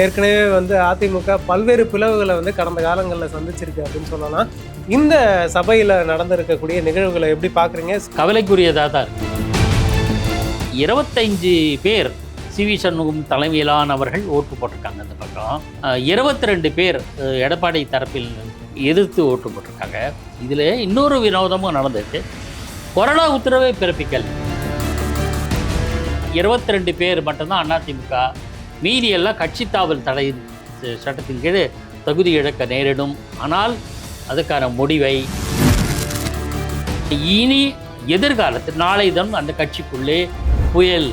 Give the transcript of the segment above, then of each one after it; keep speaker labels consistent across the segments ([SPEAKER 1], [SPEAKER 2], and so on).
[SPEAKER 1] ஏற்கனவே அதிமுக பல்வேறு பிளவுகளை கடந்த காலங்களில் சந்திச்சிருக்கு அப்படின்னு சொல்லலாம். இந்த சபையில் நடந்திருக்கக்கூடிய நிகழ்வுகளை எப்படி பார்க்குறீங்க?
[SPEAKER 2] கவலைக்குரியதாக தான் இருக்கு. 25 பேர் சிவி சண்முகம் தலைமையிலானவர்கள் ஓட்டு போட்டிருக்காங்க. அந்த பக்கம் 22 பேர் எடப்பாடி தரப்பில் எதிர்த்து ஓட்டு போட்டிருக்காங்க. இதில் இன்னொரு வினோதமும் நடந்திருக்கு. கொரோனா உத்தரவை பிறப்பிக்கல் 22 பேர் மட்டும்தான் அதிமுக, மீதியெல்லாம் கட்சி தாவல் தடை சட்டத்தின் கீழ் தகுதி இழக்க நேரிடும். ஆனால் அதுக்கான முடிவை இனி எதிர்காலத்தில் நாளை தினம் அந்த கட்சிக்குள்ளே புயல்,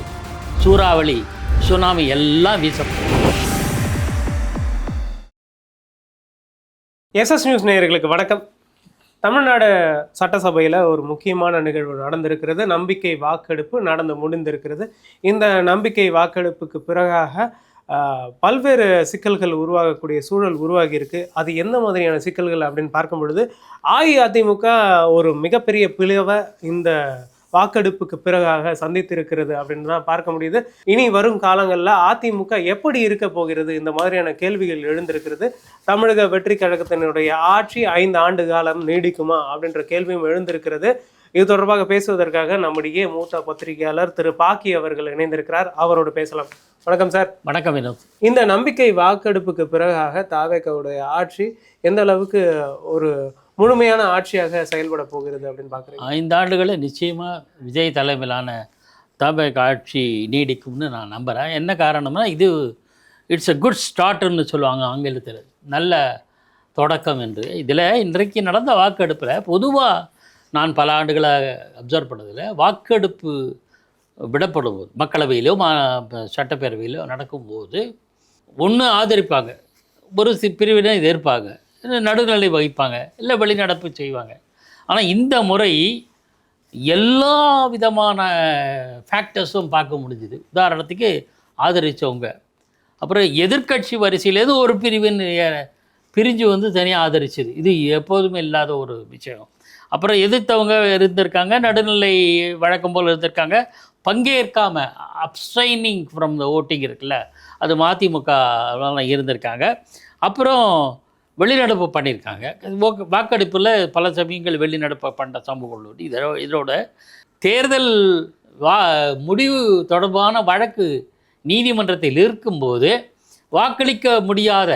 [SPEAKER 2] சூறாவளி, சுனாமி எல்லாம் வீசப்படும்.
[SPEAKER 1] எஸ்எஸ் நியூஸ் நேயர்களுக்கு வணக்கம். தமிழ்நாடு சட்டசபையில் ஒரு முக்கியமான நிகழ்வு நடந்திருக்கிறது. நம்பிக்கை வாக்கெடுப்பு நடந்து முடிந்திருக்கிறது. இந்த நம்பிக்கை வாக்கெடுப்புக்கு பிறகாக பல்வேறு சிக்கல்கள் உருவாகக்கூடிய சூழல் உருவாகி இருக்கு. அது எந்த மாதிரியான சிக்கல்கள் அப்படின்னு பார்க்கும் பொழுது, அஇஅதிமுக ஒரு மிகப்பெரிய பிளவை இந்த வாக்கெடுப்புக்கு பிறகாக சந்தித்திருக்கிறது அப்படின்னு தான் பார்க்க முடியுது. இனி வரும் காலங்களில் அதிமுக எப்படி இருக்க போகிறது, இந்த மாதிரியான கேள்விகள் எழுந்திருக்கிறது. தமிழக வெற்றி கழகத்தினுடைய ஆட்சி 5 ஆண்டு காலம் நீடிக்குமா அப்படின்ற கேள்வியும் எழுந்திருக்கிறது. இது தொடர்பாக பேசுவதற்காக நம்முடைய மூத்த பத்திரிகையாளர் திரு பாக்கி அவர்கள் இணைந்திருக்கிறார். அவரோடு பேசலாம். வணக்கம் சார்.
[SPEAKER 2] வணக்கம் வினோத்.
[SPEAKER 1] இந்த நம்பிக்கை வாக்கெடுப்புக்கு பிறகாக தவேகாவுடைய ஆட்சி எந்த அளவுக்கு ஒரு முழுமையான ஆட்சியாக செயல்பட போகிறது அப்படின்னு பார்க்குறேன்?
[SPEAKER 2] 5 ஆண்டுகளில் நிச்சயமாக விஜய் தலைமையிலான தவேக ஆட்சி நீடிக்கும்னு நான் நம்புகிறேன். என்ன காரணம்னா, இது இட்ஸ் எ குட் ஸ்டார்ட்னு சொல்லுவாங்க ஆங்கிலத்தில், நல்ல தொடக்கம் என்று. இதில் இன்றைக்கு நடந்த வாக்கெடுப்பில் பொதுவாக நான் பல ஆண்டுகளாக அப்சர்வ் பண்ணதில், வாக்கெடுப்பு விடப்படும் போது மக்களவையிலோ சட்டப்பேரவையிலோ நடக்கும்போது ஒன்று ஆதரிப்பாங்க, ஒரு பிரிவினை எதிர்ப்பாங்க, நடுநிலை வகிப்பாங்க, இல்லை வெளிநடப்பு செய்வாங்க. ஆனால் இந்த முறை எல்லா விதமான ஃபேக்டர்ஸும் பார்க்க முடிஞ்சுது. உதாரணத்துக்கு ஆதரித்தவங்க, அப்புறம் எதிர்கட்சி வரிசையிலேருந்து ஒரு பிரிவின் பிரிஞ்சு தனியாக ஆதரிச்சது, இது எப்போதுமே இல்லாத ஒரு விஷயம். அப்புறம் எதிர்த்தவங்க இருந்திருக்காங்க, நடுநிலை வழக்கம் போல் இருந்திருக்காங்க, பங்கேற்காமல் அப்ஸ்ட்ரைனிங் ஃப்ரம் த ஓட்டிங் இருக்குல்ல, அது மதிமுக இருந்திருக்காங்க. அப்புறம் வெளிநடப்பு பண்ணியிருக்காங்க. வாக்கெடுப்பில் பல சமயங்கள் வெளிநடப்பு பண்ணுற சமூகம். இதோட தேர்தல் முடிவு தொடர்பான வழக்கு நீதிமன்றத்தில் இருக்கும்போது வாக்களிக்க முடியாத,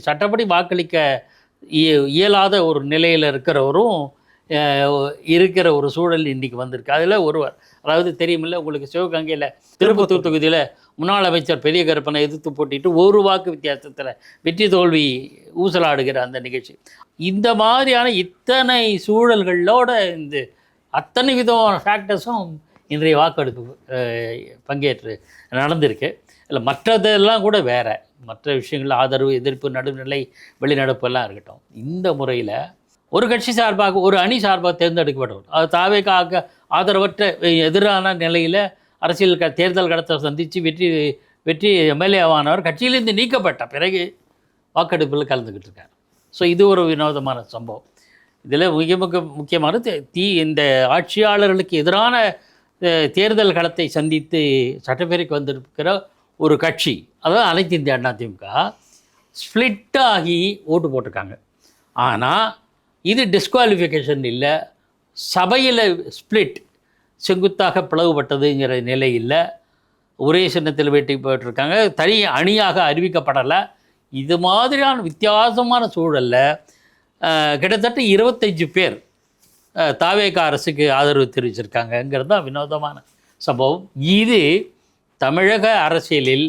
[SPEAKER 2] சட்டப்படி வாக்களிக்க இயலாத ஒரு நிலையில் இருக்கிற ஒரு சூழல் இன்றைக்கி வந்திருக்கு. அதில் ஒருவர், அதாவது தெரியுமில்ல உங்களுக்கு, சிவகங்கையில் திருப்பத்தூர் தொகுதியில் முன்னாள் அமைச்சர் பெரிய கருப்பனை எதிர்த்து போட்டிட்டு ஒரு வாக்கு வித்தியாசத்தில் வெற்றி தோல்வி ஊசலாடுகிற அந்த நிகழ்ச்சி. இந்த மாதிரியான இத்தனை சூழல்களோட இந்த அத்தனை விதமான ஃபேக்டர்ஸும் இன்றைய வாக்கெடுப்பு பங்கேற்று நடந்திருக்கு. இல்லை மற்றதெல்லாம் கூட வேறு, மற்ற விஷயங்கள் ஆதரவு, எதிர்ப்பு, நடுநிலை, வெளிநடப்பெல்லாம் இருக்கட்டும். இந்த முறையில் ஒரு கட்சி சார்பாக, ஒரு அணி சார்பாக தேர்ந்தெடுக்கப்பட்டவர், அது தவேகாவுக்கு ஆதரவற்ற எதிரான நிலையில் அரசியல் தேர்தல் கடத்தை சந்தித்து வெற்றி எம்எல்ஏவானவர் கட்சியிலிருந்து நீக்கப்பட்ட பிறகு வாக்கெடுப்பில் கலந்துக்கிட்டு இருக்கார். ஸோ இது ஒரு வினோதமான சம்பவம். இதில் முக்கியமான இந்த ஆட்சியாளர்களுக்கு எதிரான தேர்தல் களத்தை சந்தித்து சட்டப்பேரவைக்கு வந்திருக்கிற ஒரு கட்சி, அதாவது அனைத்து இந்திய அண்ணா திமுக, ஸ்ப்ளிட்டாகி ஓட்டு போட்டிருக்காங்க. ஆனால் இது டிஸ்குவாலிஃபிகேஷன் இல்லை, சபையில் ஸ்ப்ளிட், செங்குத்தாக பிளவுபட்டதுங்கிற நிலை இல்லை, ஒரே சின்னத்தில் வெட்டி போட்டிருக்காங்க, தனி அணியாக அறிவிக்கப்படலை. இது மாதிரியான வித்தியாசமான சூழலில் கிட்டத்தட்ட 25 பேர் தவேக அரசுக்கு ஆதரவு தெரிவிச்சிருக்காங்கங்கிறது தான் வினோதமான சம்பவம். இது தமிழக அரசியலில்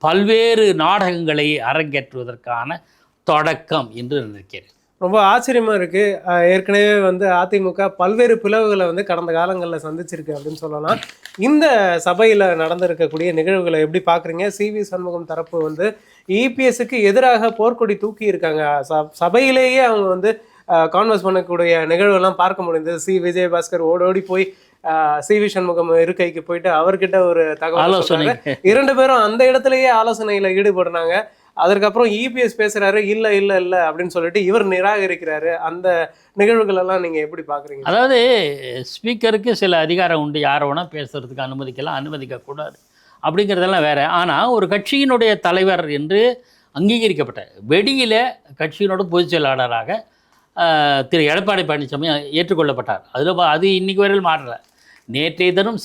[SPEAKER 2] பல்வேறு நாடகங்களை அரங்கேற்றுவதற்கான தொடக்கம் என்று நினைக்கிறேன்.
[SPEAKER 1] ரொம்ப ஆச்சரியமாக இருக்குது. ஏற்கனவே அதிமுக பல்வேறு பிளவுகளை கடந்த காலங்களில் சந்திச்சிருக்கு அப்படின்னு சொல்லலாம். இந்த சபையில் நடந்திருக்கக்கூடிய நிகழ்வுகளை எப்படி பார்க்குறீங்க? சிவி சண்முகம் தரப்பு இபிஎஸ்க்கு எதிராக போர்க்கொடி தூக்கி இருக்காங்க. சபையிலேயே அவங்க கான்வர்ஸ் பண்ணக்கூடிய நிகழ்வுகள்லாம் பார்க்க முடியுது. விஜயபாஸ்கர் ஓடோடி போய் சிவி சண்முகம் இருக்கைக்கு போயிட்டு அவர்கிட்ட ஒரு தகவல் சொன்னாங்க. 2 பேரும் அந்த இடத்துலயே ஆலோசனையில் ஈடுபடுறாங்க. அதற்கப்புறம் இபிஎஸ் பேசுகிறாரு, இல்லை இல்லை இல்லை அப்படின்னு சொல்லிட்டு இவர் நிராகரிக்கிறாரு. அந்த நிகழ்வுகளெல்லாம் நீங்கள் எப்படி பார்க்குறீங்க?
[SPEAKER 2] அதாவது ஸ்பீக்கருக்கு சில அதிகாரம் உண்டு, யாரை வேணால் பேசுகிறதுக்கு அனுமதிக்கலாம், அனுமதிக்கக்கூடாது. அப்படிங்கிறதெல்லாம் வேறு. ஆனால் ஒரு கட்சியினுடைய தலைவர் என்று அங்கீகரிக்கப்பட்ட வெளியில் கட்சியினோட பொதுச் செயலாளராக திரு எடப்பாடி பழனிசாமி ஏற்றுக்கொள்ளப்பட்டார். அது இன்றைக்கு வரையில் மாறல. நேற்றைய தினம்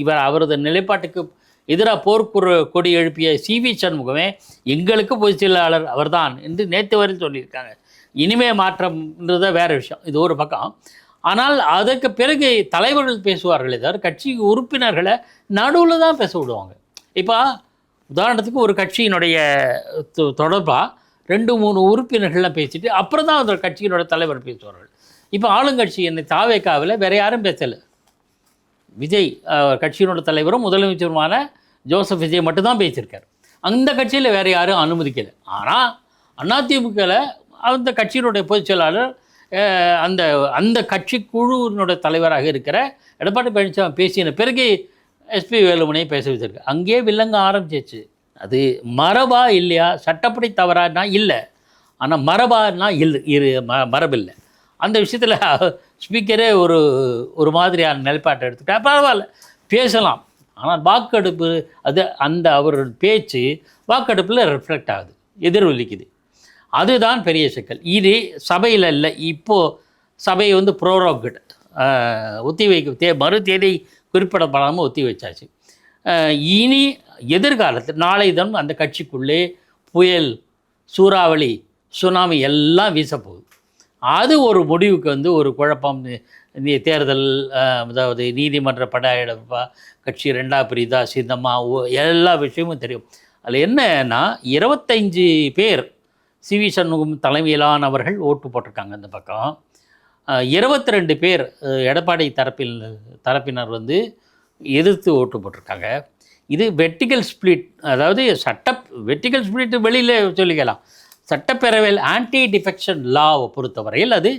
[SPEAKER 2] இவர் அவரது நிலைப்பாட்டுக்கு எதிராக போர்க்குறு கொடி எழுப்பிய சிவி சண்முகமே எங்களுக்கு பொதுச் செயலாளர் அவர்தான் என்று நேற்று வரையில் சொல்லியிருக்காங்க. இனிமே மாற்றம்ன்றத வேறு விஷயம், இது ஒரு பக்கம். ஆனால் அதற்கு பிறகு தலைவர்கள் பேசுவார்களே தவிர கட்சி உறுப்பினர்களை நடுவில் தான் பேச விடுவாங்க. இப்போ உதாரணத்துக்கு ஒரு கட்சியினுடைய தொடர்பாக 2-3 உறுப்பினர்கள்லாம் பேசிட்டு அப்புறம் தான் அந்த கட்சியினோட தலைவர் பேசுவார்கள். இப்போ ஆளுங்கட்சி என்னை தாவேக்காவில் வேறு யாரும் பேசலை. விஜய் கட்சியினோட தலைவரும் முதலமைச்சருமான ஜோசப் விஜய் மட்டும்தான் பேசியிருக்கார். அந்த கட்சியில் வேறு யாரும் அனுமதிக்கலை. ஆனால் அதிமுகவில் அந்த கட்சியினுடைய பொதுச் செயலாளர் அந்த அந்த கட்சி குழுவினுடைய தலைவராக இருக்கிற எடப்பாடி பழனிசாமி பேசின பிறகு எஸ்பி வேலுமணியை பேச வச்சிருக்கு. அங்கேயே வில்லங்க ஆரம்பிச்சிச்சு. அது மரபா இல்லையா, சட்டப்படி தவறானா இல்லை, ஆனால் மரபானா மரபில்லை. அந்த விஷயத்தில் ஸ்பீக்கரே ஒரு மாதிரியான நிலைப்பாட்டை எடுத்துக்கிட்டா பரவாயில்ல, பேசலாம். ஆனால் வாக்கெடுப்பு அந்த அவரோட பேச்சு வாக்கெடுப்பில் ரிஃப்ளெக்ட் ஆகுது, எதிரொலிக்குது. அதுதான் பெரிய சிக்கல். இது சபையில் இல்லை. இப்போது சபை ப்ரோரோக்டு ஒத்தி வைக்க மறு தேதி குறிப்பிடப்படாமல் ஒத்தி வச்சாச்சு. இனி எதிர்காலத்தில் நாளை தினம் அந்த கட்சிக்குள்ளே புயல், சூறாவளி, சுனாமி எல்லாம் வீசப்போகுது. அது ஒரு முடிவுக்கு ஒரு குழப்பம். தேர்தல், அதாவது நீதிமன்ற படையெடுப்பா, கட்சி 2ஆ பிரிதா, சின்னம்மா, எல்லா விஷயமும் தெரியும். அதில் என்னன்னா 25 பேர் சிவி சண்முகம் தலைமையிலானவர்கள் ஓட்டு போட்டிருக்காங்க. அந்த பக்கம் 22 பேர் எடப்பாடி தரப்பினர் எதிர்த்து ஓட்டு போட்டிருக்காங்க. இது வெர்டிகல் ஸ்பிளிட், அதாவது வெர்டிகல் ஸ்பிளிட் வெளியில் சொல்லிக்கலாம். சட்டப்பேரவையில் ஆன்டி டிஃபெக்ஷன் லாவை பொறுத்தவரையில் அது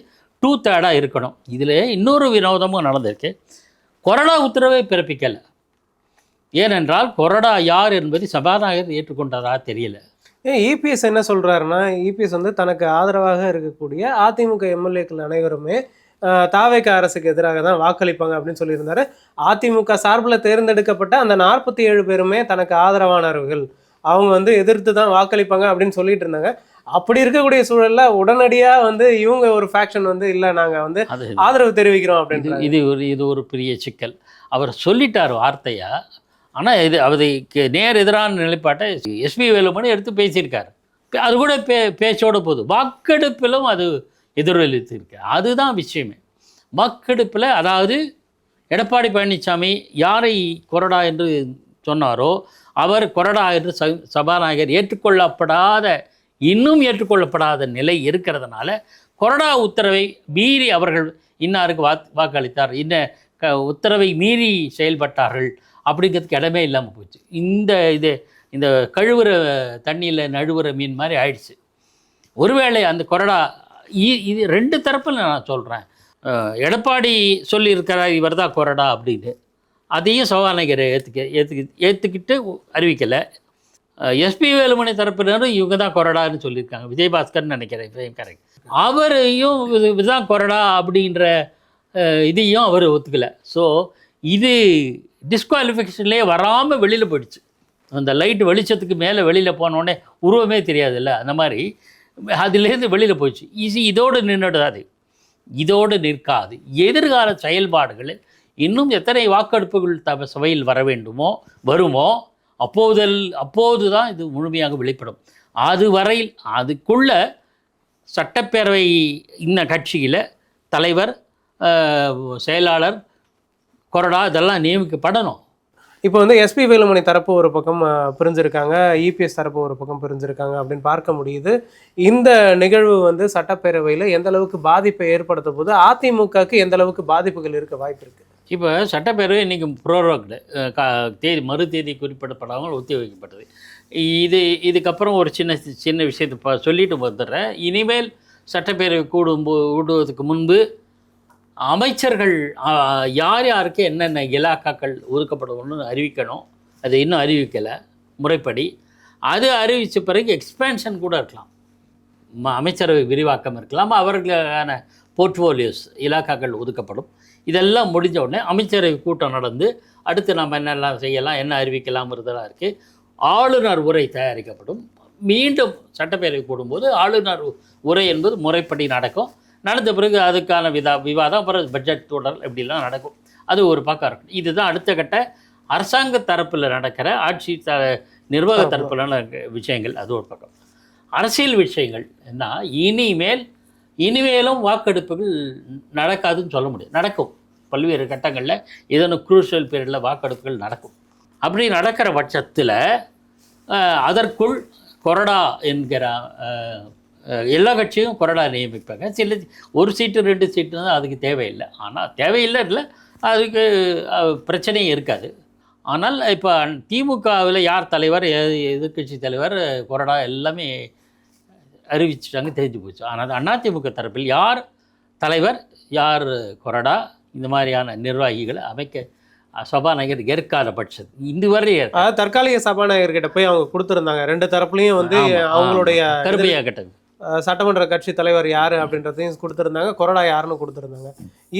[SPEAKER 2] 2/3 இருக்கணும். இதில் இன்னொரு வினோதமும் நடந்திருக்கு. கொறடா உத்தரவை பிறப்பிக்கலை. ஏனென்றால் கொறடா யார் என்பது சபாநாயகர் ஏற்றுக்கொண்டதா தெரியல.
[SPEAKER 1] இபிஎஸ் என்ன சொல்கிறாருன்னா, இபிஎஸ் தனக்கு ஆதரவாக இருக்கக்கூடிய அதிமுக எம்எல்ஏக்கள் அனைவருமே தாவேக அரசுக்கு எதிராக தான் வாக்களிப்பாங்க அப்படின்னு சொல்லியிருந்தாரு. அதிமுக சார்பில் தேர்ந்தெடுக்கப்பட்ட அந்த 47 பேருமே தனக்கு ஆதரவானவர்கள், அவங்க எதிர்த்து தான் வாக்களிப்பாங்க அப்படின்னு சொல்லிட்டு இருந்தாங்க. அப்படி இருக்கக்கூடிய சூழல்ல உடனடியாக இவங்க ஒரு ஃபேக்ஷன் இல்லை, நாங்கள் ஆதரவு தெரிவிக்கிறோம் அப்படின்னு.
[SPEAKER 2] இது ஒரு பெரிய சிக்கல். அவர் சொல்லிட்டார் வார்த்தையா. ஆனால் அவருக்கு நேர் எதிரான நிலைப்பாட்டை எஸ்பி வேலுமணி எடுத்து பேசியிருக்காரு. அது கூட பேச்சோட போகுது. வாக்கெடுப்பிலும் அது எதிரொலித்திருக்கு. அதுதான் விஷயமே. வாக்கெடுப்பில் அதாவது எடப்பாடி பழனிசாமி யாரை கொறடா என்று சொன்னாரோ அவர் கொறடா என்று சபாநாயகர் இன்னும் ஏற்றுக்கொள்ளப்படாத நிலை இருக்கிறதுனால கொறடா உத்தரவை மீறி அவர்கள் இன்னாருக்கு வாக்களித்தார், உத்தரவை மீறி செயல்பட்டார்கள் அப்படிங்கிறதுக்கு இடமே இல்லாமல் போச்சு. இந்த கழுவுற தண்ணியில் நழுவுற மீன் மாதிரி ஆயிடுச்சு. ஒருவேளை அந்த கொறடா இது 2 தரப்பில் நான் சொல்கிறேன். எடப்பாடி சொல்லியிருக்கிறார் இவர் தான் கொறடா அப்படின்னு, அதையும் சபாநாயகரை ஏற்றுக்கிட்டு அறிவிக்கலை. எஸ்பி வேலுமணி தரப்பினரும் இவங்க தான் கொறடான்னு சொல்லியிருக்காங்க. விஜயபாஸ்கர்னு நினைக்கிறேன், கரெக்ட். அவரையும் இதுதான் கொறடா அப்படின்ற இதையும் அவர் ஒத்துக்கலை. ஸோ இது டிஸ்குவாலிஃபிகேஷன்லேயே வராமல் வெளியில் போயிடுச்சு. அந்த லைட் வெளிச்சத்துக்கு மேலே வெளியில் போனோடனே உருவமே தெரியாதுல்ல, அந்த மாதிரி அதுலேருந்து வெளியில் போயிடுச்சு. இதோடு நின்றுடாது, இதோடு நிற்காது. எதிர்கால செயல்பாடுகளில் இன்னும் எத்தனை வாக்கெடுப்புகள் சபையில் வருமோ அப்போது தான் இது முழுமையாக வெளிப்படும். அதுவரையில் அதுக்குள்ள சட்டப்பேரவை கட்சியில் தலைவர், செயலாளர், கொறடா இதெல்லாம் நியமிக்கப்படணும்.
[SPEAKER 1] இப்போ எஸ்பி வேலுமணி தரப்பு ஒரு பக்கம் பிரிஞ்சிருக்காங்க, இபிஎஸ் தரப்பு ஒரு பக்கம் பிரிஞ்சிருக்காங்க அப்படின்னு பார்க்க முடியுது. இந்த நிகழ்வு சட்டப்பேரவையில் எந்த அளவுக்கு பாதிப்பை ஏற்படுத்த போது, அதிமுகவுக்கு எந்த அளவுக்கு பாதிப்புகள் இருக்க வாய்ப்பு இருக்குது?
[SPEAKER 2] இப்போ சட்டப்பேரவை இன்றைக்கி ப்ரோரோக்டு மறு தேதி குறிப்பிடப்படாமல் ஒத்தி வைக்கப்பட்டது. இதுக்கப்புறம் ஒரு சின்ன விஷயத்தை சொல்லிட்டு வந்துடுறேன். இனிமேல் சட்டப்பேரவை கூடுவதற்கு முன்பு அமைச்சர்கள் யார் யாருக்கு என்னென்ன இலாக்காக்கள் ஒதுக்கப்படணும்னு அறிவிக்கணும். அது இன்னும் அறிவிக்கலை முறைப்படி. அது அறிவித்த பிறகு எக்ஸ்பேன்ஷன் கூட இருக்கலாம், அமைச்சரவை விரிவாக்கம் இருக்கலாம், அவர்களுக்கான போர்ட்ஃபோலியோஸ் இலாக்காக்கள் ஒதுக்கப்படும். இதெல்லாம் முடிஞ்ச உடனே அமைச்சரவை கூட்டம் நடந்து அடுத்து நம்ம என்னெல்லாம் செய்யலாம், என்ன அறிவிக்கலாம்ன்றதெல்லாம் இருக்குது. ஆளுநர் உரை தயாரிக்கப்படும். மீண்டும் சட்டப்பேரவை கூடும்போது ஆளுநர் உரை என்பது முறைப்படி நடக்கும். நடந்த பிறகு அதுக்கான விவாதம், அப்புறம் பட்ஜெட் தொடர் இப்படிலாம் நடக்கும். அது ஒரு பக்கம் இருக்கும். இதுதான் அடுத்த கட்ட அரசாங்க தரப்பில் நடக்கிற ஆட்சி நிர்வாக தரப்பில் விஷயங்கள். அது ஒரு பக்கம். அரசியல் விஷயங்கள் என்ன, இனிமேலும் வாக்கெடுப்புகள் நடக்காதுன்னு சொல்ல முடியும். நடக்கும். பல்வேறு கட்டங்களில் ஏதேனும் குரூஷியல் பீரியடில் வாக்கெடுப்புகள் நடக்கும். அப்படி நடக்கிற பட்சத்தில் அதற்குள் கொறடா என்கிற எல்லா கட்சியும் கொறடா நியமிப்பாங்க. சில ஒரு சீட்டு 2 சீட்டு தான் அதுக்கு தேவையில்லை. ஆனால் தேவையில்லை இல்லை, அதுக்கு பிரச்சனையும் இருக்காது. ஆனால் இப்போ திமுகவில் யார் தலைவர், எதிர்கட்சி தலைவர், கொறடா எல்லாமே அறிவிச்சிட்டாங்க, தெரிஞ்சு போச்சு. ஆனால் அதிமுக தரப்பில் யார் தலைவர், யார் கொறடா, இந்த மாதிரியான நிர்வாகிகளை அமைக்க சபாநாயகர் ஏற்காத பட்சம் இதுவரை
[SPEAKER 1] தற்காலிக சபாநாயகர்கிட்ட போய் அவங்க கொடுத்துருந்தாங்க. 2 தரப்புலையும் வந்து அவங்களுடைய
[SPEAKER 2] கருமையாக கட்டது
[SPEAKER 1] சட்டமன்ற கட்சி தலைவர் யார் அப்படின்றதையும் கொடுத்துருந்தாங்க, கொறடா யாருன்னு கொடுத்துருந்தாங்க.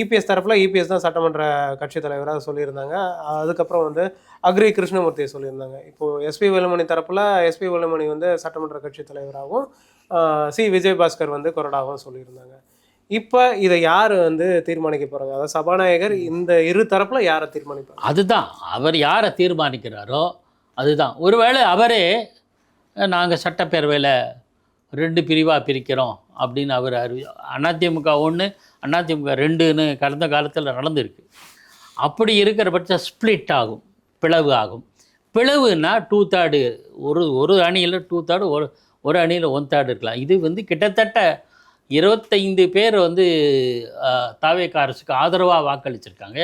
[SPEAKER 1] இபிஎஸ் தரப்புல இபிஎஸ் தான் சட்டமன்ற கட்சி தலைவராக சொல்லியிருந்தாங்க. அதுக்கப்புறம் வந்து அக்ரி கிருஷ்ணமூர்த்தியை சொல்லியிருந்தாங்க. இப்போது எஸ்பி வேலுமணி தரப்புல எஸ்பி வேலுமணி வந்து சட்டமன்ற கட்சி தலைவராகவும் சி விஜயபாஸ்கர் வந்து கொறடாகவும் சொல்லியிருந்தாங்க. இப்போ இதை யார் வந்து தீர்மானிக்க போகிறாங்க? அதாவது சபாநாயகர் இந்த இரு தரப்பில் யாரை தீர்மானிப்பாங்க?
[SPEAKER 2] அதுதான், அவர் யாரை தீர்மானிக்கிறாரோ அதுதான். ஒருவேளை அவரே நாங்கள் சட்டப்பேரவையில் 2 பிரிவாக பிரிக்கிறோம் அப்படின்னு அவர் அதிமுக 1 அதிமுக 2ன்னு கடந்த காலத்தில் நடந்திருக்கு. அப்படி இருக்கிற பட்சம் ஸ்ப்ளிட் ஆகும், பிளவு ஆகும். பிளவுன்னா 2/3, ஒரு அணியில் 2/3, ஒரு அணியில் 1/3 இருக்கலாம். இது வந்து கிட்டத்தட்ட 25 பேர் வந்து தாவேக அரசுக்கு ஆதரவாக வாக்களிச்சிருக்காங்க,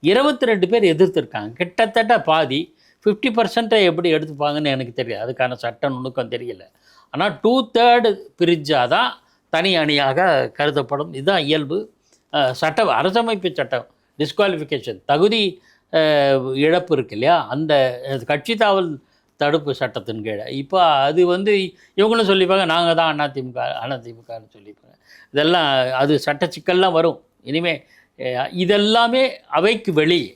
[SPEAKER 2] 22 பேர் எதிர்த்துருக்காங்க. கிட்டத்தட்ட பாதி 50% எப்படி எடுத்துப்பாங்கன்னு எனக்கு தெரியாது, அதுக்கான சட்ட நுணுக்கம் தெரியல. ஆனால் 2/3 பிரிஞ்சாதான் தனி அணியாக கருதப்படும். இதுதான் இயல்பு. அரசமைப்பு சட்டம் டிஸ்குவாலிஃபிகேஷன், தகுதி இழப்பு இருக்கு இல்லையா, அந்த கட்சி தாவல் தடுப்பு சட்டத்தின் கீழே இப்போ அது வந்து இவங்களும் சொல்லிப்பாங்க, நாங்கள் தான் அதிமுகன்னு சொல்லிப்பாங்க. இதெல்லாம் அது சட்ட சிக்கல்லாம் வரும் இனிமேல். இதெல்லாமே அவைக்கு வெளியே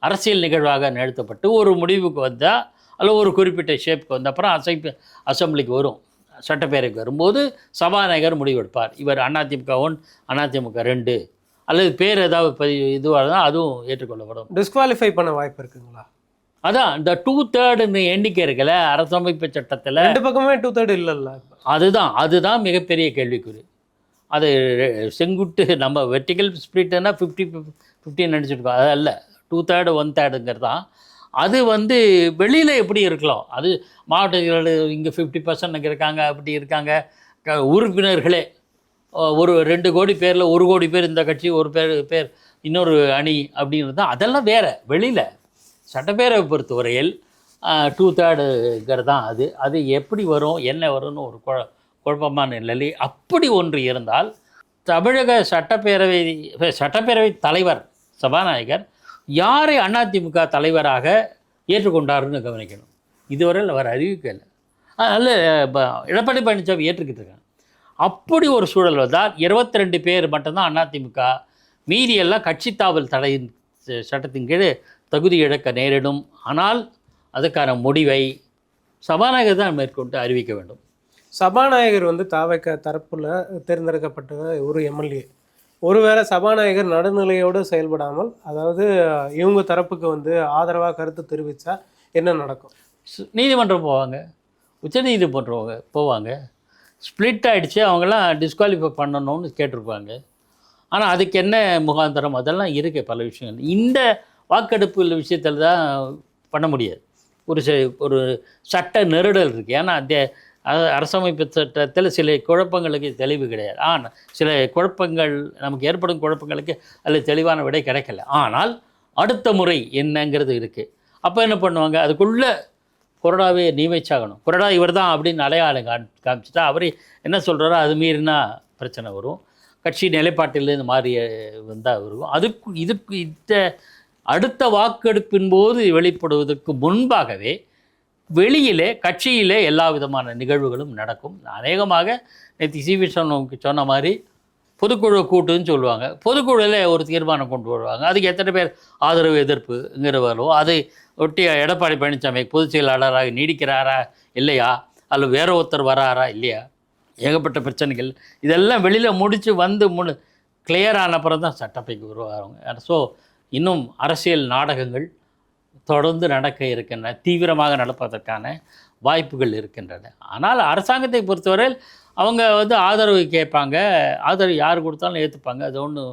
[SPEAKER 2] அரசியல் நிகழ்வாக நிறுத்தப்பட்டு ஒரு முடிவுக்கு வந்தால், அல்ல ஒரு குறிப்பிட்ட ஷேப்புக்கு வந்த அப்புறம் அசம்பிளிக்கு வரும், சட்டப்பேரவைக்கு வரும்போது சபாநாயகர் முடிவெடுப்பார். இவர் அதிமுக 1 அதிமுக 2 அல்லது பேர் ஏதாவது இதுவாக இருந்தால் அதுவும் ஏற்றுக்கொள்ளப்படும்.
[SPEAKER 1] டிஸ்குவாலிஃபை பண்ண வாய்ப்பு இருக்குங்களா?
[SPEAKER 2] அதான் இந்த 2/3 எண்ணிக்கை இருக்குல்ல அரசமைப்பு சட்டத்தில்,
[SPEAKER 1] 2 பக்கமே 2/3 இல்லைல்ல.
[SPEAKER 2] அதுதான் மிகப்பெரிய கேள்விக்குறி. அது செங்குட்டு நம்ம வெர்டிக்கல் ஸ்பிரிட்னா 50-50 நினச்சிருக்கோம். அது அல்ல, 2/3 1/3ங்கிறது தான். அது வந்து வெளியில் எப்படி இருக்கலாம், அது மாவட்டங்கள் இங்கே 50% இருக்காங்க, அப்படி இருக்காங்க. உறுப்பினர்களே ஒரு 2 கோடி பேரில் 1 கோடி பேர் இந்த கட்சி, ஒரு பேர் இன்னொரு அணி அப்படின்றது தான். அதெல்லாம் வேறு. வெளியில் சட்டப்பேரவை பொறுத்தவரையில் 2/3ங்கிறது தான். அது எப்படி வரும், என்ன வரும்னு ஒரு குழப்பமான நிலை. அப்படி ஒன்று இருந்தால் தமிழக சட்டப்பேரவை தலைவர் சபாநாயகர் யாரை அதிமுக தலைவராக ஏற்றுக்கொண்டாருன்னு கவனிக்கணும். இதுவரையில் அவர் அறிவிக்கலை. அதனால் எடப்பாடி பழனிசாமி ஏற்றுக்கிட்டு இருக்காங்க. அப்படி ஒரு சூழல் வந்தால் 22 பேர் மட்டும்தான் அதிமுக, மீதியெல்லாம் கட்சி தாவல் தடையின் சட்டத்தின் கீழ் தகுதி இழக்க நேரிடும். ஆனால் அதுக்கான முடிவை சபாநாயகர் தான் மேற்கொண்டு அறிவிக்க வேண்டும்.
[SPEAKER 1] சபாநாயகர் வந்து தாவேக தரப்பில் தேர்ந்தெடுக்கப்பட்ட ஒரு எம்எல்ஏ ஒருவேளை சபாநாயகர் நடுநிலையோடு செயல்படாமல், அதாவது இவங்க தரப்புக்கு வந்து ஆதரவாக கருத்து தெரிவித்தா என்ன நடக்கும்?
[SPEAKER 2] நீதிமன்றம் போவாங்க, உச்சநீதிமன்றம் போவாங்க. ஸ்ப்ளிட் ஆகிடுச்சு, அவங்களாம் டிஸ்குவாலிஃபை பண்ணணும்னு கேட்டிருப்பாங்க. ஆனால் அதுக்கு என்ன முகாந்திரம், அதெல்லாம் இருக்குது பல விஷயங்கள். இந்த வாக்கெடுப்பு விஷயத்தில் தான் பண்ண முடியாது. ஒரு சட்ட நெருடல் இருக்குது. ஏன்னா அரசமைப்பு சட்டத்தில் சில குழப்பங்களுக்கு தெளிவு கிடையாது. ஆனால் சில குழப்பங்கள் நமக்கு ஏற்படும் குழப்பங்களுக்கு அதில் தெளிவான விடை கிடைக்கல. ஆனால் அடுத்த முறை என்னங்கிறது இருக்குது. அப்போ என்ன பண்ணுவாங்க, அதுக்குள்ளே கொறடாவே நியமிச்சாகணும். கொறடா இவர் தான் அப்படின்னு அடையாளம் காமிச்சிட்டா அவர் என்ன சொல்கிறாரோ அது மீறினா பிரச்சனை வரும். கட்சி நிலைப்பாட்டிலேருந்து மாறி வந்தால் வரும். இதுக்கு இந்த அடுத்த வாக்கெடுப்பின் போது வெளிப்படுவதற்கு முன்பாகவே வெளியிலே கட்சியிலே எல்லா விதமான நிகழ்வுகளும் நடக்கும். அநேகமாக நேற்று சிவி சொன்ன மாதிரி பொதுக்குழு கூட்டுன்னு சொல்லுவாங்க. பொதுக்குழுவில் ஒரு தீர்மானம் கொண்டு வருவாங்க. அதுக்கு எத்தனை பேர் ஆதரவு எதிர்ப்புங்கிறவரோ அதை ஒட்டி எடப்பாடி பழனிசாமி பொதுச் செயலாளராக நீடிக்கிறாரா இல்லையா, அல்லது வேற ஒருத்தர் வராரா இல்லையா, ஏகப்பட்ட பிரச்சனைகள் இதெல்லாம் வெளியில் முடித்து வந்து கிளியர் ஆன அப்புறம் தான் சட்டப்பைக்கு உருவாங்க. ஸோ இன்னும் அரசியல் நாடகங்கள் தொடர்ந்து நடக்க இருக்கின்றன, தீவிரமாக நடப்பதற்கான வாய்ப்புகள் இருக்கின்றன. ஆனால் அரசாங்கத்தை பொறுத்தவரையில் அவங்க ஆதரவு கேட்பாங்க, ஆதரவு யார் கொடுத்தாலும் ஏற்றுப்பாங்க. அது ஒன்றும்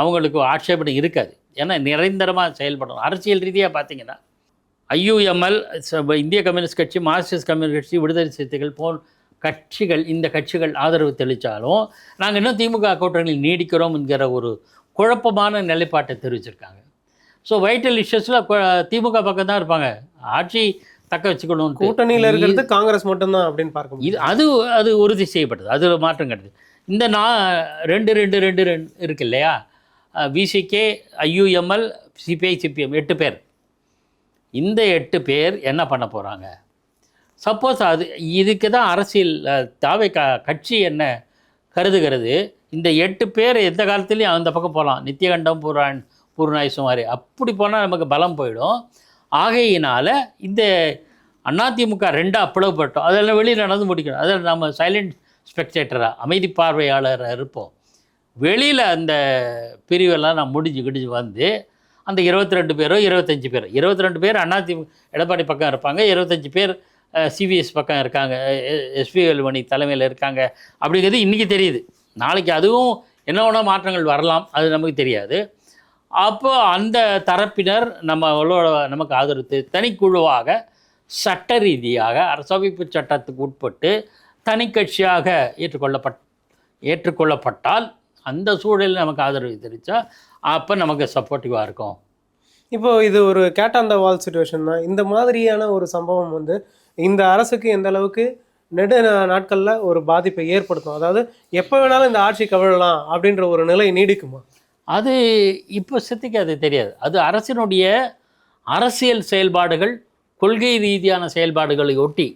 [SPEAKER 2] அவங்களுக்கு ஆட்சேபனை இருக்காது. ஏன்னா நிரந்தரமாக செயல்படணும். அரசியல் ரீதியாக பார்த்தீங்கன்னா ஐயுஎம்எல், இந்திய கம்யூனிஸ்ட் கட்சி, மார்க்சிஸ்ட் கம்யூனிஸ்ட் கட்சி, விடுதலை சிறுத்தைகள் கட்சிகள், இந்த கட்சிகள் ஆதரவு தெளித்தாலும் நாங்கள் இன்னும் திமுக கூட்டணியில் நீடிக்கிறோம் என்கிற ஒரு குழப்பமான நிலைப்பாட்டை தெரிவிச்சிருக்காங்க. ஸோ வைட்டல் இஷ்யூஸில் திமுக பக்கம் தான் இருப்பாங்க. ஆட்சி தக்க வச்சுக்கணும்.
[SPEAKER 1] கூட்டணியில் இருக்கிறது காங்கிரஸ் மட்டும்தான் அப்படின்னு பார்க்க
[SPEAKER 2] இது அது உறுதி செய்யப்பட்டது. அது மாற்றம் கிடையாது. இந்த ரெண்டு இருக்கு இல்லையா, விசிகே, ஐயுஎம்எல், சிபிஐ, சிபிஎம் 8 பேர். இந்த 8 பேர் என்ன பண்ண போகிறாங்க? சப்போஸ் இதுக்கு தான் அரசியல் கட்சி என்ன கருதுகிறது, இந்த 8 பேர் எந்த காலத்துலேயும் அந்த பக்கம் போகலாம். நித்தியகண்டம், பூர்ணாய் சுமாரி அப்படி போனால் நமக்கு பலம் போயிடும். ஆகையினால் இந்த அதிமுக 2ஆக பிளவுபட்டோம். அதெல்லாம் வெளியில் நடந்து முடிக்கணும். அதில் நம்ம சைலண்ட் ஸ்பெக்டேட்டராக, அமைதி பார்வையாளராக இருப்போம். வெளியில் அந்த பிரிவெல்லாம் நான் முடிஞ்சு வந்து அந்த 22 பேரோ 25 பேர், 22 பேர் அதிமுக எடப்பாடி பக்கம் இருப்பாங்க, 25 பேர் சிவிஎஸ் பக்கம் இருக்காங்க, எஸ்பி வேலுமணி தலைமையில் இருக்காங்க அப்படிங்கிறது இன்றைக்கி தெரியுது. நாளைக்கு அதுவும் என்ன மாற்றங்கள் வரலாம், அது நமக்கு தெரியாது. அப்போ அந்த தரப்பினர் நமக்கு ஆதரவு தனிக்குழுவாக சட்ட ரீதியாக அரசமைப்பு சட்டத்துக்கு உட்பட்டு தனி கட்சியாக ஏற்றுக்கொள்ளப்பட்டால் அந்த சூழலில் நமக்கு ஆதரவு தெரிவித்தா அப்போ நமக்கு சப்போர்ட்டிவாக இருக்கும்.
[SPEAKER 1] இப்போது இது ஒரு cat on the wall situation தான். இந்த மாதிரியான ஒரு சம்பவம் இந்த அரசுக்கு எந்த அளவுக்கு நாட்களில் ஒரு பாதிப்பை ஏற்படுத்தும்? அதாவது எப்போ வேணாலும் இந்த ஆட்சி கவிழலாம் அப்படின்ற ஒரு நிலை நீடிக்குமா?
[SPEAKER 2] அது இப்போ சித்திக்கு அது தெரியாது. அது அரசினுடைய அரசியல் செயல்பாடுகள், கொள்கை ரீதியான செயல்பாடுகளை ஒட்டி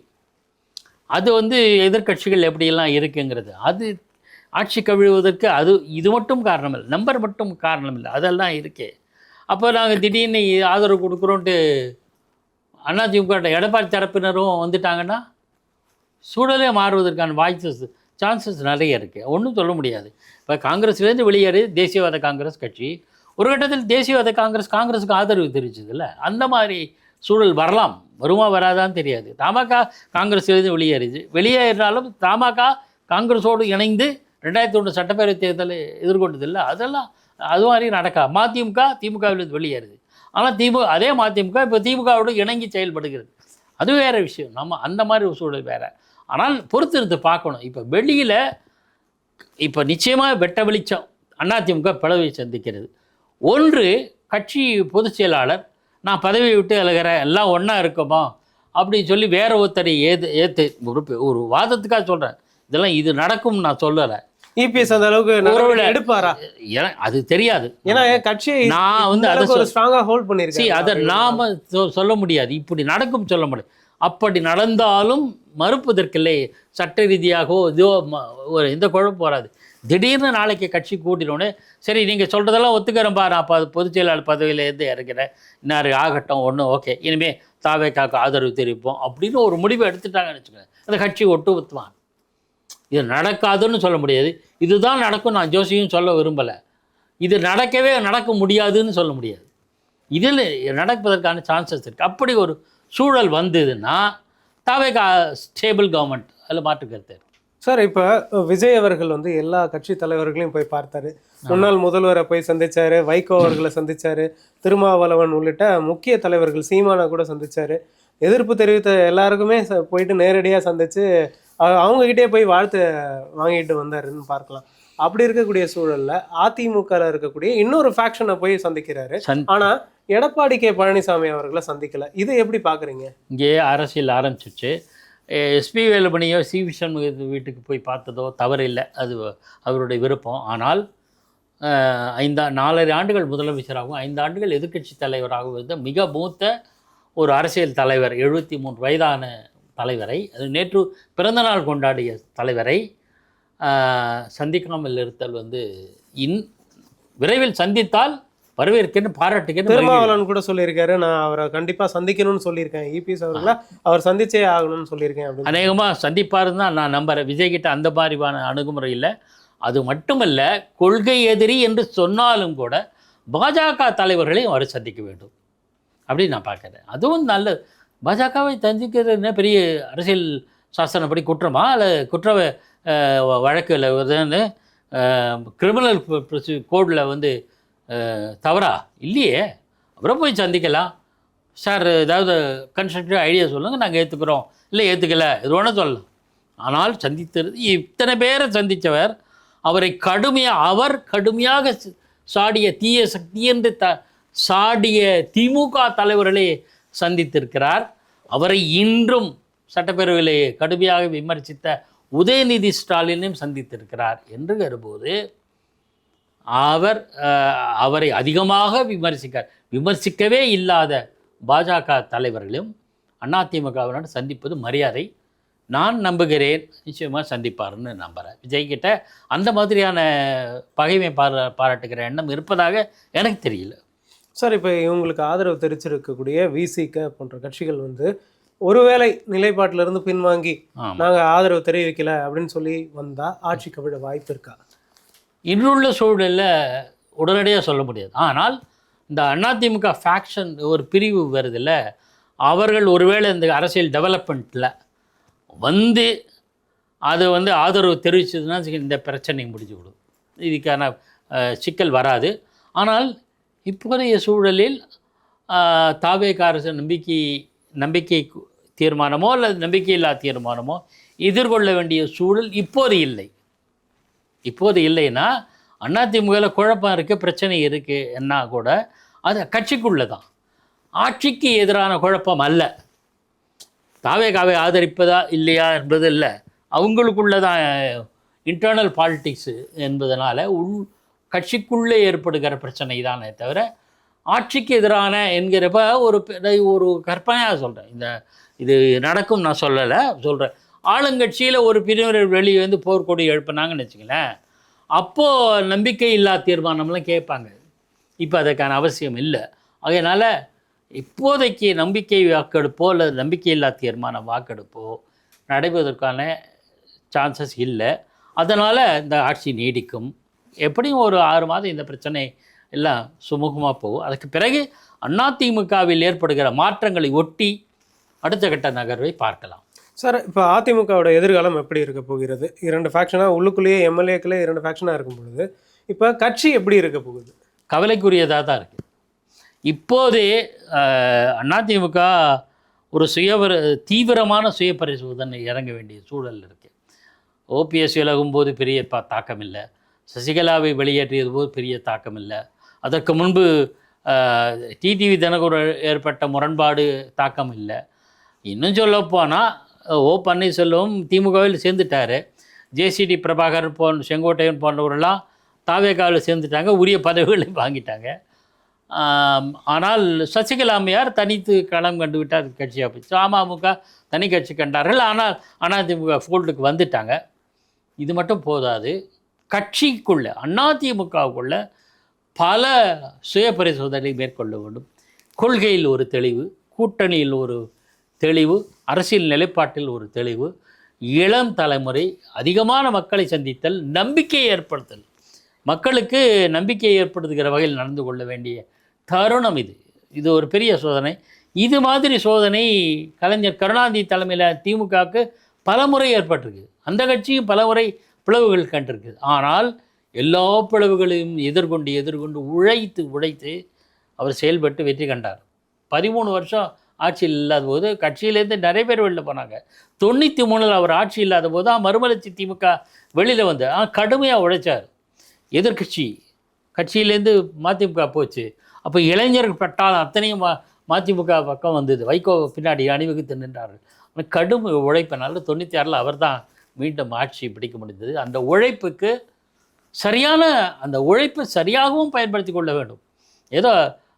[SPEAKER 2] அது எதிர்க்கட்சிகள் எப்படியெல்லாம் இருக்குங்கிறது, அது ஆட்சி கவிழ்வதற்கு இது மட்டும் காரணம் இல்லை, நம்பர் மட்டும் காரணம் இல்லை, அதெல்லாம் இருக்கே. அப்போ நாங்கள் திடீர்னு ஆதரவு கொடுக்குறோன்ட்டு அதிமுக எடப்பாடி தரப்பினரும் வந்துட்டாங்கன்னா சூழலே மாறுவதற்கான சான்சஸ் நிறைய இருக்குது. ஒன்றும் சொல்ல முடியாது. இப்போ காங்கிரஸ்லேருந்து வெளியேறி தேசியவாத காங்கிரஸ் கட்சி ஒரு கட்டத்தில் தேசியவாத காங்கிரஸுக்கு ஆதரவு தெரிவிச்சதில்ல, அந்த மாதிரி சூழல் வரலாம். வருமா வராதான்னு தெரியாது. தமாக காங்கிரஸ்லேருந்து வெளியேறினாலும் தமாக காங்கிரஸோடு இணைந்து 2001 சட்டப்பேரவை தேர்தலை எதிர்கொண்டதில்லை. அதெல்லாம் அது மாதிரி நடக்கலாம். திமுகவிலிருந்து வெளியேறுது. ஆனால் அதே மதிமுக இப்போ திமுகவோடு இணங்கி செயல்படுகிறது. அது வேறு விஷயம். நம்ம அந்த மாதிரி ஒரு சூழல் வேறு. ஆனால் பொறுத்திருந்து பார்க்கணும். இப்போ வெளியில் இப்போ நிச்சயமாக வெட்ட வெளிச்சம் அதிமுக பிளவை சந்திக்கிறது. ஒன்று, கட்சி பொதுச் செயலாளர் நான் பதவியை விட்டு விலகிறேன், எல்லாம் ஒன்றா இருக்கோமா அப்படின்னு சொல்லி வேற ஒருத்தரை ஏற்று ஒரு வாதத்துக்காக சொல்கிறேன். இது நடக்கும் நான் சொல்லலை.
[SPEAKER 1] இபிஎஸ் அந்த அளவுக்கு எடுப்பாரா
[SPEAKER 2] அது தெரியாது.
[SPEAKER 1] ஏன்னா கட்சியை
[SPEAKER 2] நான்
[SPEAKER 1] அதை ஸ்ட்ராங்கா ஹோல்ட் பண்ணிருக்கேன்.
[SPEAKER 2] அதை நாம சொல்ல முடியாது, இப்படி நடக்கும் சொல்ல முடியாது. அப்படி நடந்தாலும் மறுப்பதற்கில்லை. சட்ட ரீதியாகவோ ஒரு எந்த குழப்பம் வராது. திடீர்னு நாளைக்கு கட்சி கூட்டினோடனே சரி நீங்கள் சொல்கிறதெல்லாம் ஒத்துக்கிறேன்ப்பா, நான் பொதுச் செயலாளர் பதவியிலேருந்து இறக்கிறேன், இன்னார் ஆகட்டும், ஒன்றும் ஓகே, இனிமேல் தாவேக்காக்கு ஆதரவு தெரிவிப்போம் அப்படின்னு ஒரு முடிவை எடுத்துட்டாங்கன்னு வச்சுக்கோங்க, அந்த கட்சி ஒட்டுமொத்தமாக இது நடக்காதுன்னு சொல்ல முடியாது. இதுதான் நடக்கும் நான் ஜோசியும் சொல்ல விரும்பலை. இது நடக்க முடியாதுன்னு சொல்ல முடியாது. இதில் நடப்பதற்கான சான்சஸ் இருக்குது. அப்படி ஒரு சூழல் வந்ததுன்னா தாவேக்கா ஸ்டேபிள் கவர்மெண்ட், அதில் மாற்று கருத்து.
[SPEAKER 1] சார், இப்போ விஜய் அவர்கள் எல்லா கட்சி தலைவர்களையும் போய் பார்த்தாரு. முன்னாள் முதல்வரை போய் சந்திச்சாரு, வைகோ அவர்களை சந்திச்சாரு, திருமாவளவன் உள்ளிட்ட முக்கிய தலைவர்கள், சீமானை கூட சந்திச்சாரு. எதிர்ப்பு தெரிவித்த எல்லாருக்குமே போயிட்டு நேரடியாக சந்திச்சு அவங்ககிட்டே போய் வாழ்த்து வாங்கிட்டு வந்தாருன்னு பார்க்கலாம். அப்படி இருக்கக்கூடிய சூழல்ல அதிமுகவில் இருக்கக்கூடிய இன்னொரு ஃபேக்ஷனை போய் சந்திக்கிறாரு. ஆனா எடப்பாடி கே பழனிசாமி அவர்களை சந்திக்கல. இதை எப்படி பாக்குறீங்க? இங்கே
[SPEAKER 2] அரசியல் ஆரம்பிச்சிச்சு. எஸ்பி வேலுமணியோ சி விஷன் வீட்டுக்கு போய் பார்த்ததோ தவறு இல்லை, அது அவருடைய விருப்பம். ஆனால் 4.5 ஆண்டுகள் முதலமைச்சராகவும் 5 ஆண்டுகள் எதிர்க்கட்சி தலைவராகவும் இருந்த மிக மூத்த ஒரு அரசியல் தலைவர், 73 வயதான தலைவரை, அது நேற்று பிறந்தநாள் கொண்டாடிய தலைவரை சந்திக்காமல் இருத்தல் வந்து விரைவில் சந்தித்தால் வரவேற்கன்னு பாராட்டுக்கன்னு
[SPEAKER 1] திருமாவளவன் கூட சொல்லியிருக்காரு, நான் அவரை கண்டிப்பா சந்திக்கணும்னு சொல்லியிருக்கேன், இபிஎஸ் அவர்களை அவர் சந்திச்சே ஆகணும்னு சொல்லியிருக்கேன் அப்படின்னு.
[SPEAKER 2] அநேகமாக சந்திப்பாருன்னு தான் நான் நம்புகிறேன். விஜய்கிட்ட அந்த மாதிரியான அணுகுமுறை இல்லை. அது மட்டுமல்ல, கொள்கை எதிரி என்று சொன்னாலும் கூட பாஜக தலைவர்களையும் அவர் சந்திக்க வேண்டும் அப்படின்னு நான் பார்க்குறேன். அதுவும் நல்ல பாஜகவை சந்திக்கிறது என்ன பெரிய அரசியல் சாசனப்படி குற்றமா, இல்லை குற்ற வழக்கில் வந்து கிரிமினல் கோடில் வந்து தவறா இல்லையே. அப்புறம் போய் சந்திக்கலாம். சார் ஏதாவது கன்ஸ்ட்ரக்டிவ் ஐடியா சொல்லுங்கள், நாங்கள் ஏற்றுக்கிறோம், இல்லை ஏற்றுக்கலை, எது வேணால் சொல்லலாம். ஆனால் சந்தித்தது இத்தனை பேரை சந்தித்தவர், அவர் கடுமையாக சாடிய தீய சக்தி என்று சாடிய திமுக தலைவர்களே சந்தித்திருக்கிறார். அவரை இன்றும் சட்டப்பேரவையிலே கடுமையாக விமர்சித்த உதயநிதி ஸ்டாலினையும் சந்தித்திருக்கிறார் என்று வரும்போது அவரை அதிகமாக விமர்சிக்கவே இல்லாத பாஜக தலைவர்களும் அதிமுகவினர் சந்திப்பது மரியாதை. நான் நம்புகிறேன், நிச்சயமாக சந்திப்பார்னு நம்புகிறேன். விஜய்கிட்ட அந்த மாதிரியான பகைமை பாராட்டுகிற எண்ணம் இருப்பதாக எனக்கு தெரியல.
[SPEAKER 1] சார், இப்போ இவங்களுக்கு ஆதரவு தெரிவிச்சிருக்கக்கூடிய விசிக போன்ற கட்சிகள் வந்து ஒருவேளை நிலைப்பாட்டிலிருந்து பின்வாங்கி நாங்கள் ஆதரவு தெரிவிக்கல அப்படின்னு சொல்லி வந்தால் ஆட்சி கவிழ வாய்ப்பு இருக்கா?
[SPEAKER 2] இன்றுள்ள சூழலில் உடனடியாக சொல்ல முடியாது. ஆனால் இந்த அதிமுக ஃபேக்ஷன் ஒரு பிரிவு வருதில்ல, அவர்கள் ஒருவேளை இந்த அரசியல் டெவலப்மெண்ட்டில் வந்து அது வந்து ஆதரவு தெரிவிச்சதுன்னா இந்த பிரச்சனை முடிஞ்சு விடும், இதுக்கான சிக்கல் வராது. ஆனால் இப்போதைய சூழலில் தாவேக அரசு நம்பிக்கை தீர்மானமோ அல்லது நம்பிக்கையில்லா தீர்மானமோ எதிர்கொள்ள வேண்டிய சூழல் இப்போது இல்லைன்னா அதிமுகவில் குழப்பம் இருக்குது, பிரச்சனை இருக்குன்னா கூட அது கட்சிக்குள்ளே தான், ஆட்சிக்கு எதிரான குழப்பம் அல்ல. தாவேகாவை ஆதரிப்பதா இல்லையா என்பது இல்லை, அவங்களுக்குள்ள தான் இன்டர்னல் பாலிட்டிக்ஸு என்பதனால் கட்சிக்குள்ளே ஏற்படுகிற பிரச்சனை தானே தவிர ஆட்சிக்கு எதிரான என்கிறப்ப ஒரு கற்பனையாக சொல்கிறேன். இது நடக்கும் நான் சொல்கிறேன். ஆளுங்கட்சியில் ஒரு பிரிவினர் வெளியே வந்து போர்க்கொடி எழுப்பினாங்கன்னு வச்சுங்களேன், அப்போது நம்பிக்கை இல்லா தீர்மானம்லாம் கேட்பாங்க. இப்போ அதுக்கான அவசியம் இல்லை. அதனால் இப்போதைக்கு நம்பிக்கை வாக்கெடுப்போ அல்லது நம்பிக்கையில்லா தீர்மான வாக்கெடுப்போ நடைபெறுவதற்கான சான்சஸ் இல்லை. அதனால் இந்த ஆட்சி நீடிக்கும். எப்படியும் ஒரு 6 மாதம் இந்த பிரச்சனை எல்லாம் சுமூகமாக போகும். அதுக்கு பிறகு அதிமுகவில் ஏற்படுகிற மாற்றங்களை ஒட்டி அடுத்த கட்ட நகர்வை பார்க்கலாம்.
[SPEAKER 1] சார், இப்போ அதிமுகவோட எதிர்காலம் எப்படி இருக்க போகிறது? 2 ஃபேக்ஷனாக உள்ளுக்குள்ளேயே எம்எல்ஏக்களே 2 ஃபேக்ஷனாக இருக்கும் பொழுது இப்போ கட்சி எப்படி இருக்க போகுது?
[SPEAKER 2] கவலைக்குரியதாக தான் இருக்குது. இப்போதே அதிமுக ஒரு தீவிரமான சுய பரிசோதனை இறங்க வேண்டிய சூழல் இருக்குது. ஓபிஎஸ் விலகும்போது பெரிய தாக்கம் இல்லை, சசிகலாவை வெளியேற்றியது போது பெரிய தாக்கம் இல்லை, அதற்கு முன்பு டிடிவி தினகரன் ஏற்பட்ட முரண்பாடு தாக்கம் இல்லை. இன்னும் சொல்லப்போனால் பன்னீர்செல்வம் திமுகவில் சேர்ந்துட்டார், ஜேசிடி பிரபாகரன் செங்கோட்டையன் போன்றவரெல்லாம் தாவேகாவில் சேர்ந்துட்டாங்க, உரிய பதவிகளை வாங்கிட்டாங்க. ஆனால் சசிகலா அம்மையார் தனித்து களம் கண்டு விட்டார், கட்சியாக போச்சு. அமமுக தனி கட்சி கண்டார்கள், ஆனால் அதிமுக ஃபோல்டுக்கு வந்துட்டாங்க. இது மட்டும் போதாது, கட்சிக்குள்ளே அதிமுகவுக்குள்ள பல சுய பரிசோதனை மேற்கொள்ள வேண்டும். கொள்கையில் ஒரு தெளிவு, கூட்டணியில் ஒரு தெளிவு, அரசியல் நிலைப்பாட்டில் ஒரு தெளிவு, இளம் தலைமுறை அதிகமான மக்களை சந்தித்தல், நம்பிக்கையை ஏற்படுத்தல், மக்களுக்கு நம்பிக்கையை ஏற்படுத்துகிற வகையில் நடந்து கொள்ள வேண்டிய தருணம் இது ஒரு பெரிய சோதனை. இது மாதிரி சோதனை கலைஞர் கருணாநிதி தலைமையில் திமுகவுக்கு பல முறை ஏற்பட்டிருக்கு. அந்த கட்சியும் பல முறை பிளவுகள் கண்டிருக்கு. ஆனால் எல்லா பிளவுகளையும் எதிர்கொண்டு உழைத்து அவர் செயல்பட்டு வெற்றி கண்டார். 13 வருஷம் ஆட்சியில் இல்லாத போது கட்சியிலேருந்து நிறைய பேர் வெளியில் போனாங்க. 93 அவர் ஆட்சி இல்லாத போது மறுமலர்ச்சி திமுக வெளியில் வந்து கடுமையாக உழைச்சார். கட்சியிலேருந்து மதிமுக போச்சு. அப்போ இளைஞர்கள் பட்டாளம் அத்தனையும் மதிமுக பக்கம் வந்தது. வைகோ பின்னாடி அணிவகுத்து நின்றார்கள். கடும் உழைப்பினால 96 அவர் தான் மீண்டும் ஆட்சி பிடிக்க முடிந்தது. அந்த உழைப்பு சரியாகவும் பயன்படுத்தி கொள்ள வேண்டும். ஏதோ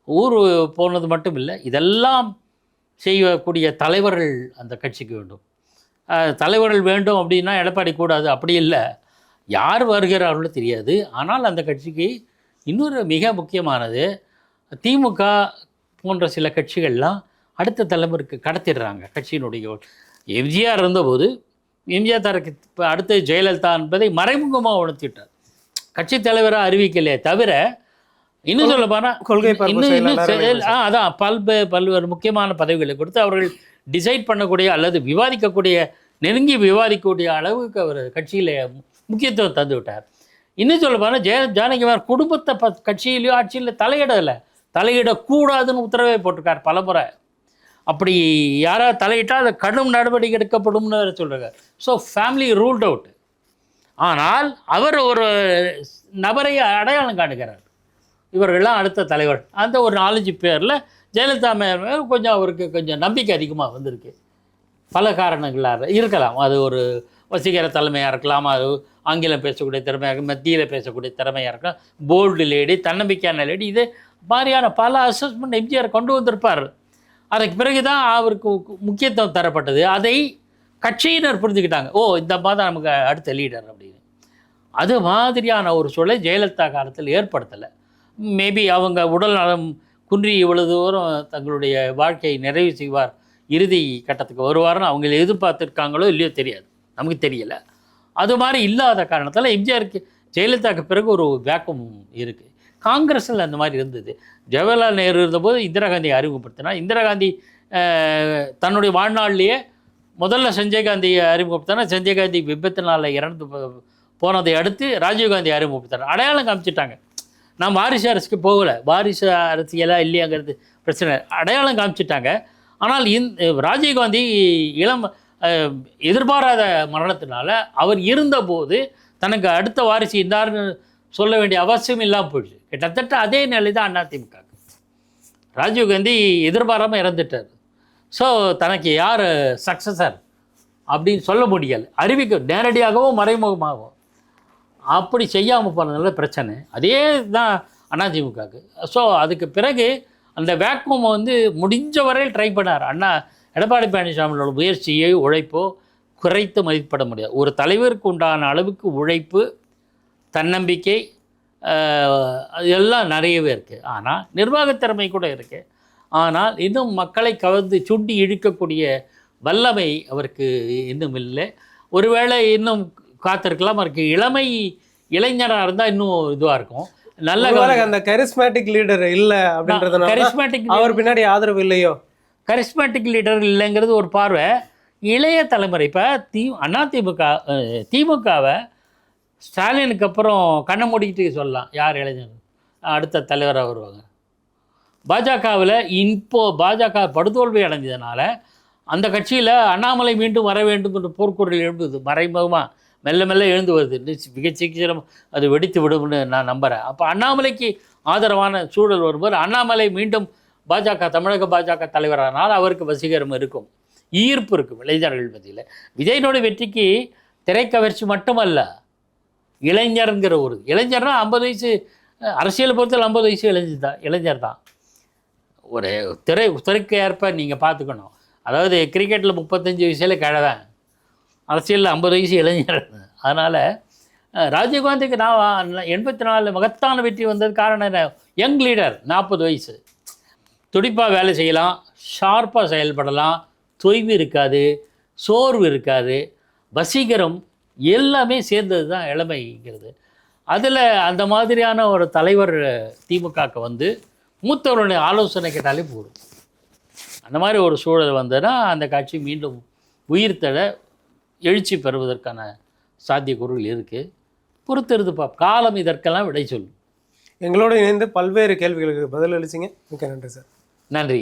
[SPEAKER 2] ஊர் போனது மட்டும் இல்லை, இதெல்லாம் செய்யக்கூடிய தலைவர்கள் அந்த கட்சிக்கு வேண்டும். தலைவர்கள் வேண்டும் அப்படின்னா எடப்பாடி கூடாது, அப்படி இல்லை. யார் வருகிறார்களோ தெரியாது. ஆனால் அந்த கட்சிக்கு இன்னொரு மிக முக்கியமானது, திமுக போன்ற சில கட்சிகள்லாம் அடுத்த தலைமுறைக்கு கடத்திடுறாங்க கட்சியினுடைய. எம்ஜிஆர் இருந்தபோது எம்ஜிஆர் தரக்கு இப்போ அடுத்து ஜெயலலிதா என்பதை மறைமுகமாக உணர்த்திட்டார். கட்சி தலைவராக அறிவிக்கலையே தவிர, இன்னும் சொல்ல போனால்
[SPEAKER 1] கொள்கை
[SPEAKER 2] அதான் பல்வேறு முக்கியமான பதவிகளை கொடுத்து அவர்கள் டிசைட் பண்ணக்கூடிய அல்லது விவாதிக்கக்கூடிய, நெருங்கி விவாதிக்கக்கூடிய அளவுக்கு அவர் கட்சியில் முக்கியத்துவம் தந்து விட்டார். இன்னும் சொல்ல போனால் ஜானகிமார் குடும்பத்தை கட்சியிலையோ ஆட்சியில் தலையிடக்கூடாதுன்னு உத்தரவே போட்டிருக்கார் பலமுறை. அப்படி யாராவது தலையிட்டால் அது கடும் நடவடிக்கை எடுக்கப்படும்னு சொல்கிறார். So family ruled out. ஆனால் அவர் ஒரு நபரை அடையாளம் காணுகிறார், இவர்கள்லாம் அடுத்த தலைவர். அந்த ஒரு 4-5 பேரில் ஜெயலலிதா மேல் கொஞ்சம் அவருக்கு கொஞ்சம் நம்பிக்கை அதிகமாக வந்திருக்கு. பல காரணங்களாக இருக்கலாம். அது ஒரு வசீகர தலைமையாக இருக்கலாம், அது ஆங்கிலம் பேசக்கூடிய திறமையாக, மத்தியில் பேசக்கூடிய திறமையாக இருக்கலாம், போல்டு லேடி, தன்னம்பிக்கையான லேடி, இது மாதிரியான பல அசஸ்மெண்ட் எம்ஜிஆர் கொண்டு வந்திருப்பார். அதுக்கு பிறகு தான் அவருக்கு முக்கியத்துவம் தரப்பட்டது. அதை கட்சியினர் புரிஞ்சுக்கிட்டாங்க. ஓ, இந்த மாதிரி தான் நமக்கு அடுத்த லீடர் அப்படின்னு. அது மாதிரியான ஒரு சூழலை ஜெயலலிதா காலத்தில் ஏற்படுத்தலை. மேபி அவங்க உடல் நலம் குன்றி இவ்வளவு தூரம் தங்களுடைய வாழ்க்கையை நிறைவு செய்வார், இறுதி கட்டத்துக்கு வருவார்னு அவங்க எதிர்பார்த்துருக்காங்களோ இல்லையோ தெரியாது, நமக்கு தெரியலை. அது மாதிரி இல்லாத காரணத்தால் எம்ஜிஆருக்கு ஜெயலலிதாவுக்கு பிறகு ஒரு வேக்கம் இருக்குது. காங்கிரஸில் அந்த மாதிரி இருந்தது. ஜவஹர்லால் நேரு இருந்தபோது இந்திரா காந்தியை அறிமுகப்படுத்தினா, இந்திரா காந்தி தன்னுடைய வாழ்நாள்லேயே முதல்ல சஞ்சய் காந்தியை அறிமுகப்படுத்தினா, சஞ்சய் காந்தி விபத்தினால் இறந்து போனதை அடுத்து ராஜீவ்காந்தி அறிமுகப்படுத்தினார். அடையாளம் காமிச்சிட்டாங்க. நான் வாரிசு அரசுக்கு போகலை, வாரிசு அரசியலாக இல்லையாங்கிறது பிரச்சனை, அடையாளம் காமிச்சிட்டாங்க. ஆனால் ராஜீவ்காந்தி எதிர்பாராத மரணத்தினால அவர் இருந்தபோது தனக்கு அடுத்த வாரிசு இருந்தார்னு சொல்ல வேண்டிய அவசியம் இல்லாமல் போயிடுச்சு. கிட்டத்தட்ட அதே நிலை தான் அதிமுக. ராஜீவ்காந்தி எதிர்பாராமல் இறந்துட்டார். ஸோ தனக்கு யார் சக்ஸஸர் அப்படின்னு சொல்ல முடியலை, அறிவிக்க நேரடியாகவும் மறைமுகமாகவும். அப்படி செய்யாமல் போனதுனால பிரச்சனை. அதே தான் அதிமுகவுக்கு. ஸோ அதுக்கு பிறகு அந்த வேக்கம் முடிஞ்ச வரையில் ட்ரை பண்ணார். எடப்பாடி பழனிசாமியோட முயற்சியை, உழைப்போ குறைத்து மதிப்பிட முடியாது. ஒரு தலைவருக்கு உண்டான அளவுக்கு உழைப்பு, தன்னம்பிக்கை, அது எல்லாம் நிறையவே இருக்குது. ஆனால் நிர்வாகத்திறமை கூட இருக்குது. ஆனால் இன்னும் மக்களை கவர்ந்து சுண்டி இழுக்கக்கூடிய வல்லமை அவருக்கு இன்னும் இல்லை. ஒருவேளை இன்னும் காத்திருக்கலாம். அவருக்கு இளைஞராக இருந்தால் இன்னும் இதுவாக இருக்கும். நல்ல
[SPEAKER 1] அந்த கரிஸ்மேட்டிக் லீடர் இல்லை அப்படின்றதுனால
[SPEAKER 2] கரிஸ்மேட்டிக்
[SPEAKER 1] அவர் பின்னாடி ஆதரவு இல்லையோ?
[SPEAKER 2] கரிஸ்மேட்டிக் லீடர் இல்லைங்கிறது ஒரு பார்வை. இளைய தலைமுறை இப்போ திமுகவை ஸ்டாலினுக்கு அப்புறம் கண்ணை மூடிக்கிட்டு சொல்லலாம் யார் இளைஞர் அடுத்த தலைவராக வருவாங்க. பாஜகவில் பாஜக படுதோல்வி அடைஞ்சதுனால அந்த கட்சியில் அண்ணாமலை மீண்டும் வர வேண்டும் என்ற போர்க்குரல் எழும்புது. மறைமுகமாக மெல்ல மெல்ல எழுந்து வருது. மிக சீக்கிரம் அது வெடித்து விடும்னு நான் நம்புகிறேன். அப்போ அண்ணாமலைக்கு ஆதரவான சூழல் வரும்போது அண்ணாமலை மீண்டும் தமிழக பாஜக தலைவரானால் அவருக்கு வசீகரம் இருக்கும், ஈர்ப்பு இருக்கும் இளைஞர்கள் மத்தியில். விஜயனோட வெற்றிக்கு திரைக்கவர்ச்சி மட்டுமல்ல, இளைஞருங்கிற ஒரு இளைஞர்னால் 50 வயசு, அரசியல் பொறுத்தல் 50 வயசு இளைஞர் தான். ஒரு துறைக்கு ஏற்ப நீங்கள் பார்த்துக்கணும். அதாவது கிரிக்கெட்டில் 35 வயசில் கிழவன், அரசியலில் 50 வயசு இளைஞர். அதனால் ராஜீவ்காந்திக்கு 84 மகத்தான வெற்றி வந்தது காரணம் என்ன? யங் லீடர், 40 வயசு, துடிப்பாக வேலை செய்யலாம், ஷார்ப்பாக செயல்படலாம், தொய்வு இருக்காது, சோர்வு இருக்காது, வசீகரம் எல்லாமே சேர்ந்தது தான் இளமைங்கிறது. அதில் அந்த மாதிரியான ஒரு தலைவர் திமுகவுக்கு மூத்தவருடைய ஆலோசனை கேட்டாலே போதும். அந்த மாதிரி ஒரு சூழல் வந்ததுன்னா அந்த கட்சி மீண்டும் உயிர்த்தட எழுச்சி பெறுவதற்கான சாத்தியக்கூறுகள் இருக்குது. பொறுத்திருந்து காலம் இதற்கெல்லாம் விடை சொல்லும்.
[SPEAKER 1] எங்களோடு இணைந்து பல்வேறு கேள்விகளுக்கு பதில் அளிச்சிங்க. மிக்க நன்றி சார்.
[SPEAKER 2] நன்றி.